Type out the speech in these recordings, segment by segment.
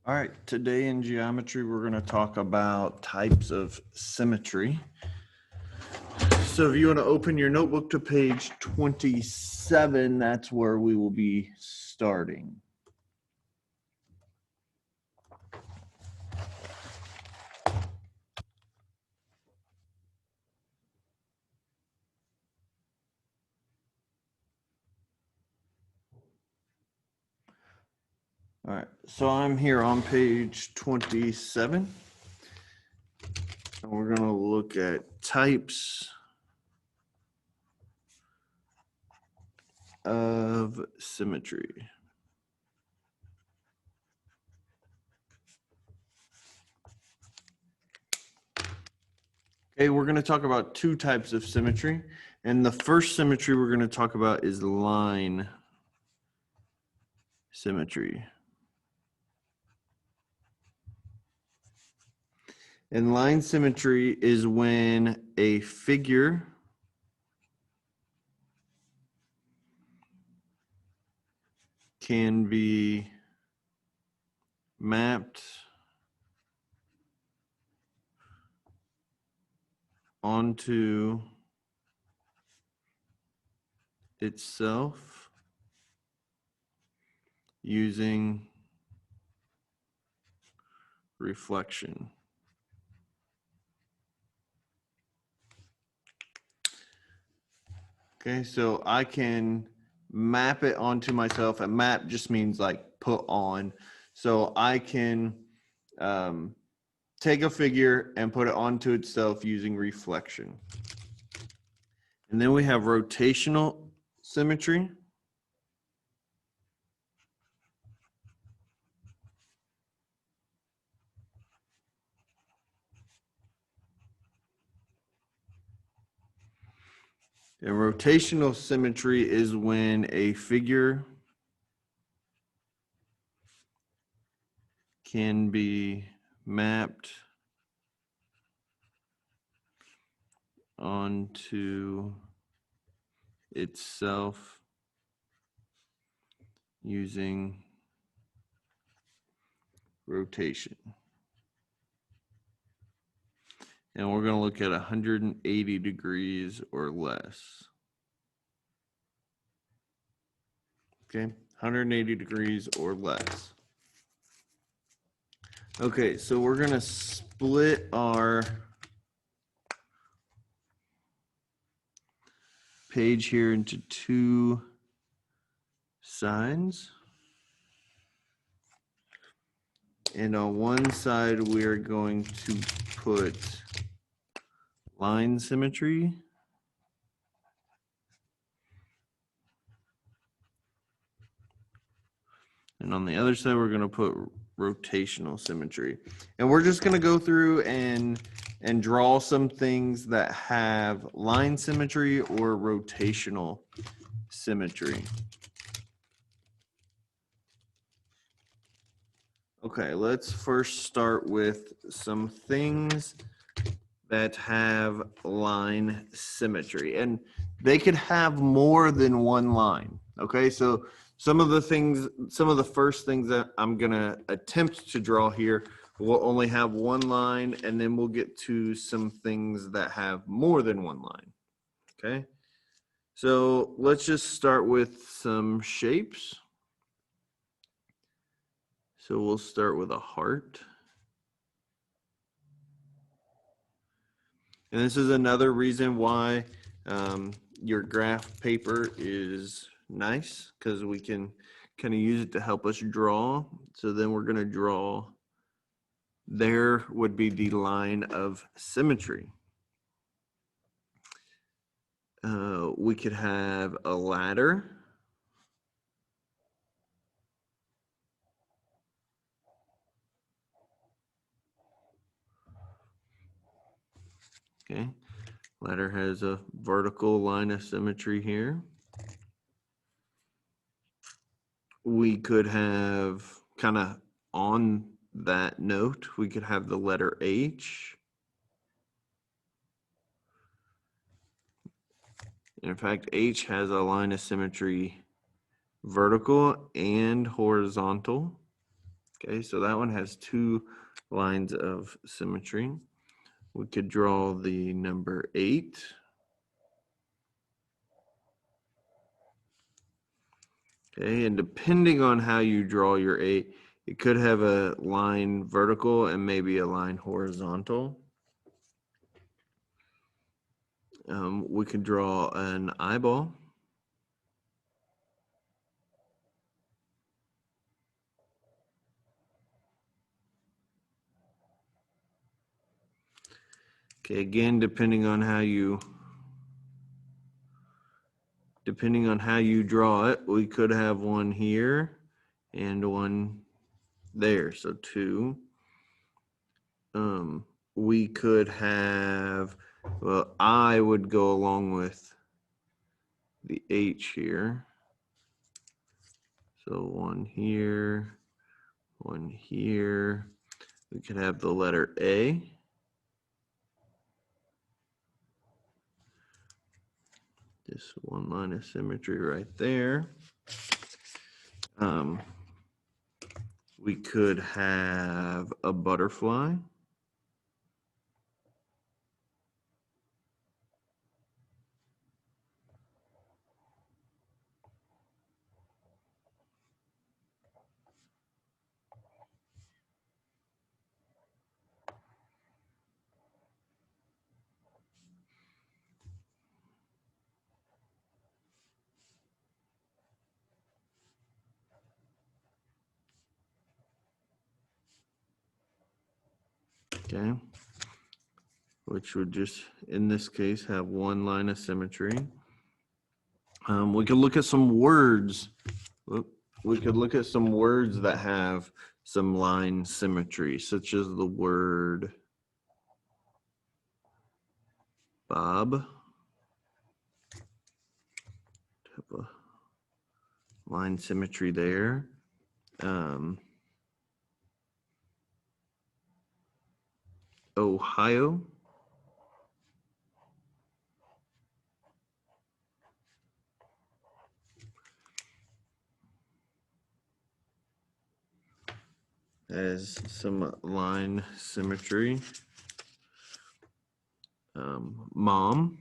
All right, today in geometry, we're going to talk about types of symmetry. So if you want to open your notebook to page 27, that's where we will be starting. All right, so I'm here on page 27. And we're going to look at types of symmetry. Okay, we're going to talk about two types of symmetry. And the first symmetry we're going to talk about is line symmetry. And line symmetry is when a figure can be mapped onto itself using reflection. Okay, so I can map it onto myself. And map just means like put on. So I can take a figure and put it onto itself using reflection. And then we have rotational symmetry. And rotational symmetry is when a figure can be mapped onto itself using rotation. And we're going to look at 180 degrees or less. Okay, 180 degrees or less. Okay, so we're going to split our page here into two sides. And on one side, we're going to put line symmetry. And on the other side, we're going to put rotational symmetry. And we're just going to go through and draw some things that have line symmetry or rotational symmetry. Okay, let's first start with some things that have line symmetry. And they could have more than one line. Okay, so some of the first things that I'm going to attempt to draw here will only have one line, and then we'll get to some things that have more than one line. Okay, so let's just start with some shapes. So we'll start with a heart. And this is another reason why your graph paper is nice, because we can kind of use it to help us draw. So then we're going to draw, there would be the line of symmetry. We could have a ladder. Okay, ladder has a vertical line of symmetry here. We could have, kind of on that note, we could have the letter H. In fact, H has a line of symmetry vertical and horizontal. Okay, so that one has two lines of symmetry. We could draw the number 8. Okay, and depending on how you draw your 8, it could have a line vertical and maybe a line horizontal. We could draw an eyeball. Okay, again, depending on how you draw it, we could have one here and one there, so 2. We could have, well, I would go along with the H here. So one here, one here. We could have the letter A. Just one line of symmetry right there. We could have a butterfly. Okay, which would just, in this case, have one line of symmetry. We could look at some words. We could look at some words that have some line symmetry, such as the word Bob. Have a line symmetry there. Ohio. Has some line symmetry. Mom.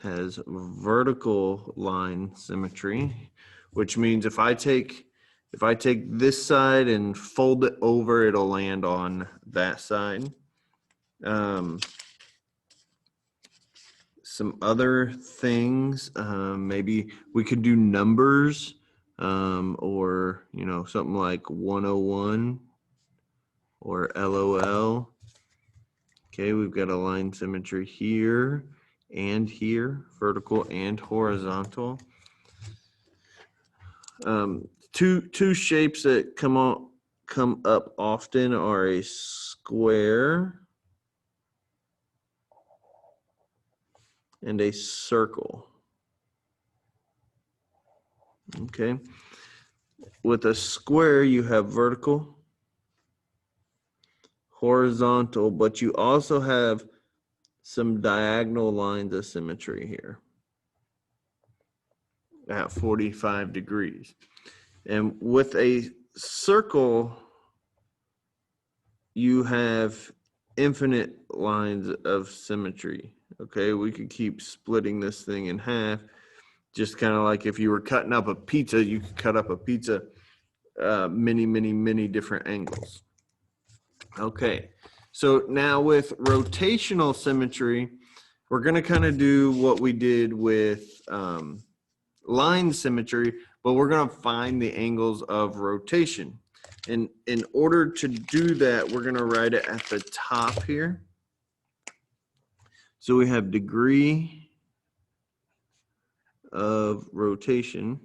Has vertical line symmetry, which means if I take this side and fold it over, it'll land on that side. Some other things, maybe we could do numbers, or something like 101 or LOL. Okay, we've got a line symmetry here and here, vertical and horizontal. Two shapes that come up often are a square and a circle. Okay. With a square, you have vertical, horizontal, but you also have some diagonal lines of symmetry here at 45 degrees. And with a circle, you have infinite lines of symmetry. Okay, we could keep splitting this thing in half. Just kind of like if you were cutting up a pizza, you could cut up a pizza many different angles. Okay, so now with rotational symmetry, we're going to kind of do what we did with line symmetry, but we're going to find the angles of rotation. And in order to do that, we're going to write it at the top here. So we have degree of rotation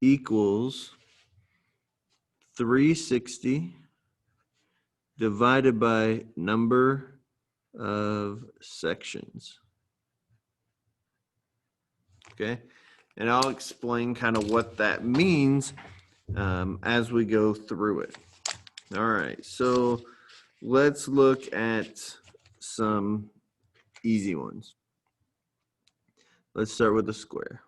equals 360 divided by number of sections. Okay, and I'll explain kind of what that means as we go through it. All right, so let's look at some easy ones. Let's start with the square.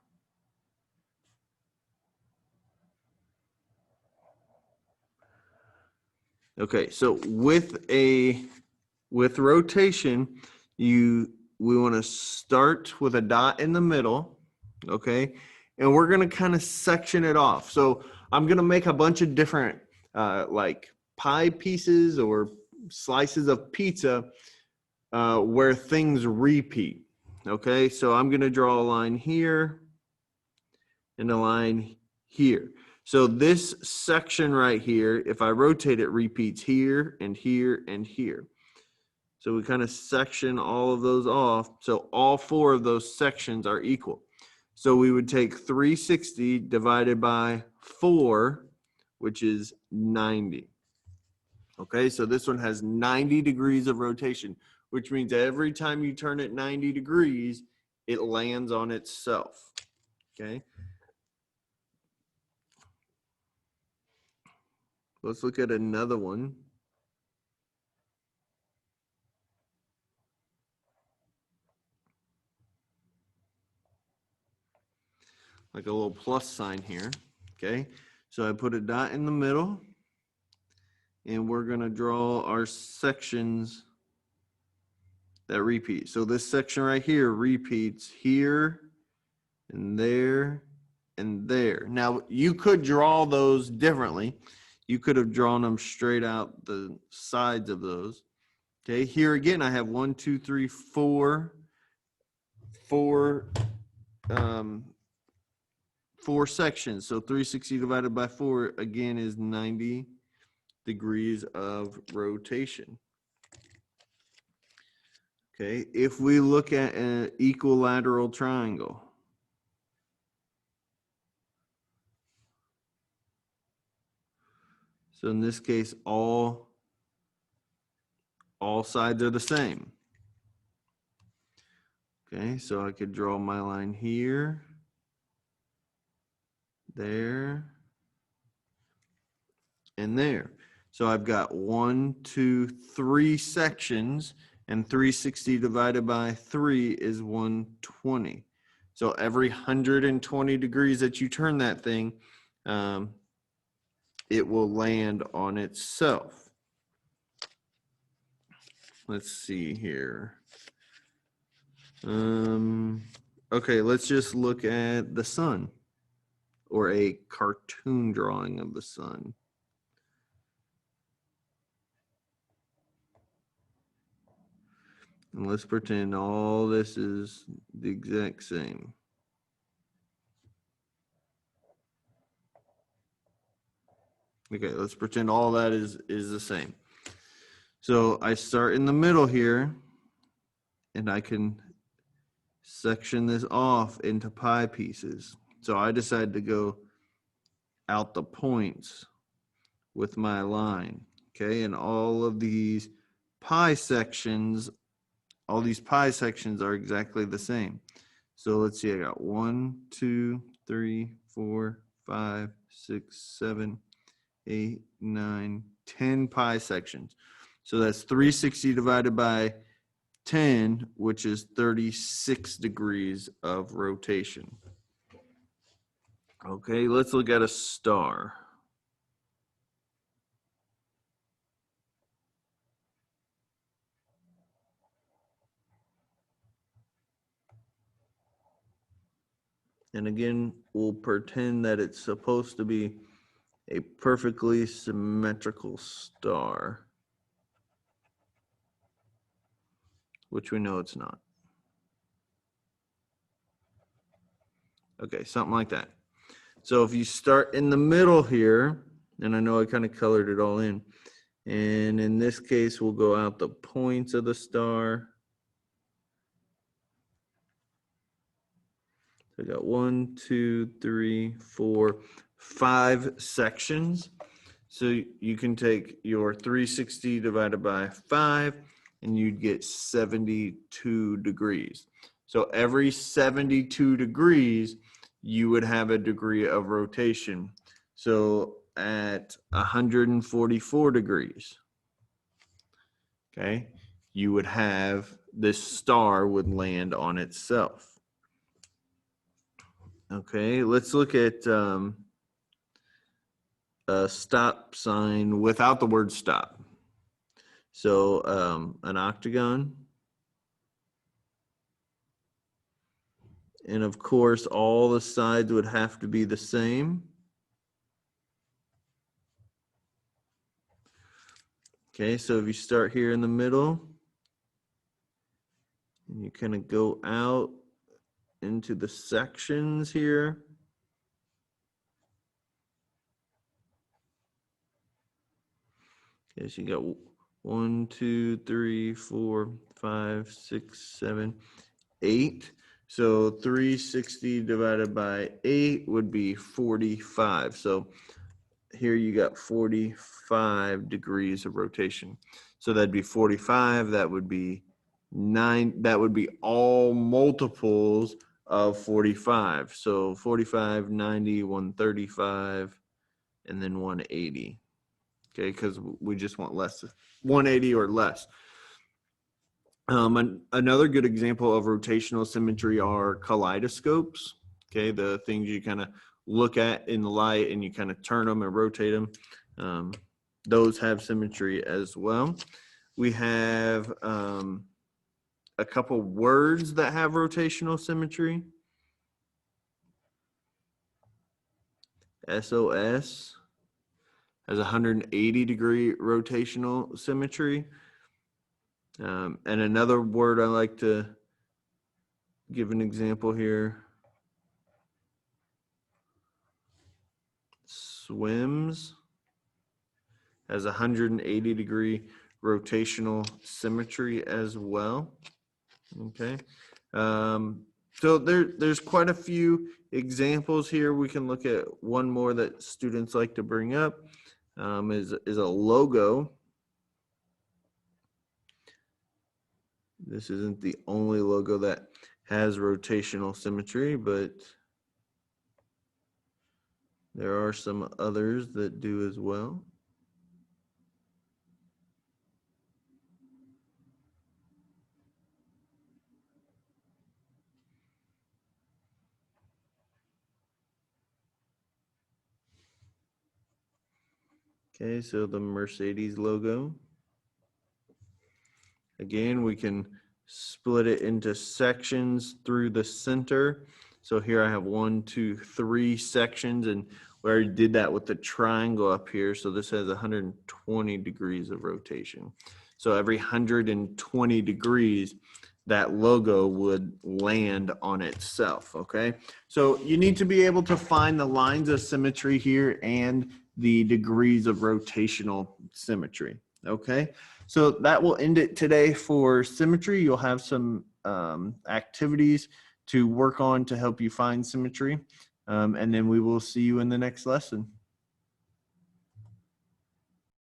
Okay, so with rotation, we want to start with a dot in the middle, okay? And we're going to kind of section it off. So I'm going to make a bunch of different like pie pieces or slices of pizza where things repeat, okay? So I'm going to draw a line here and a line here. So this section right here, if I rotate it, repeats here and here and here. So we kind of section all of those off. So all four of those sections are equal. So we would take 360 divided by 4, which is 90. Okay, so this one has 90 degrees of rotation, which means every time you turn it 90 degrees, it lands on itself. Okay. Let's look at another one. Like a little plus sign here. Okay. So I put a dot in the middle and we're going to draw our sections that repeat. So this section right here repeats here and there and there. Now you could draw those differently. You could have drawn them straight out the sides of those. Okay, here again, I have 1, 2, 3, 4 sections. So 360 divided by 4 again is 90 degrees of rotation. Okay, if we look at an equilateral triangle, so in this case, all sides are the same. Okay, so I could draw my line here, there, and there. So I've got 1, 2, 3 sections, and 360 divided by 3 is 120. So every 120 degrees that you turn that thing, it will land on itself. Let's see here. Okay, let's just look at the sun, or a cartoon drawing of the sun. And let's pretend all this is the exact same. Okay, let's pretend all that is the same. So I start in the middle here, and I can section this off into pie pieces. So I decided to go out the points with my line. Okay, and all these pie sections are exactly the same. So let's see, I got 1, 2, 3, 4, 5, 6, 7, 8, 9, 10 pie sections. So that's 360 divided by 10, which is 36 degrees of rotation. Okay, let's look at a star. And again, we'll pretend that it's supposed to be a perfectly symmetrical star, which we know it's not. Okay, something like that. So if you start in the middle here, and I know I kind of colored it all in, and in this case, we'll go out the points of the star. So I got 1, 2, 3, 4, 5 sections. So you can take your 360 divided by 5, and you'd get 72 degrees. So every 72 degrees, you would have a degree of rotation. So at 144 degrees, okay, you would have this star would land on itself. Okay, let's look at a stop sign without the word stop. So an octagon. And of course, all the sides would have to be the same. Okay, so if you start here in the middle, and you kind of go out into the sections here. Okay, so you got 1, 2, 3, 4, 5, 6, 7, 8. So 360 divided by 8 would be 45. So here you got 45 degrees of rotation. So that'd be 45. That would be 9. That would be all multiples of 45. So 45, 90, 135, and then 180. Okay, because we just want less, 180 or less. Another good example of rotational symmetry are kaleidoscopes. Okay, the things you kind of look at in the light and you kind of turn them and rotate them. Those have symmetry as well. We have a couple words that have rotational symmetry. SOS has 180-degree rotational symmetry. And another word I like to give an example here. Swims has 180-degree rotational symmetry as well. Okay. So there's quite a few examples here. We can look at one more that students like to bring up is a logo. This isn't the only logo that has rotational symmetry, but there are some others that do as well. Okay, so the Mercedes logo. Again, we can split it into sections through the center. So here I have 1, 2, 3 sections, and we already did that with the triangle up here. So this has 120 degrees of rotation. So every 120 degrees, that logo would land on itself, okay? So you need to be able to find the lines of symmetry here and the degrees of rotational symmetry, okay? So that will end it today for symmetry. You'll have some activities to work on to help you find symmetry. And then we will see you in the next lesson.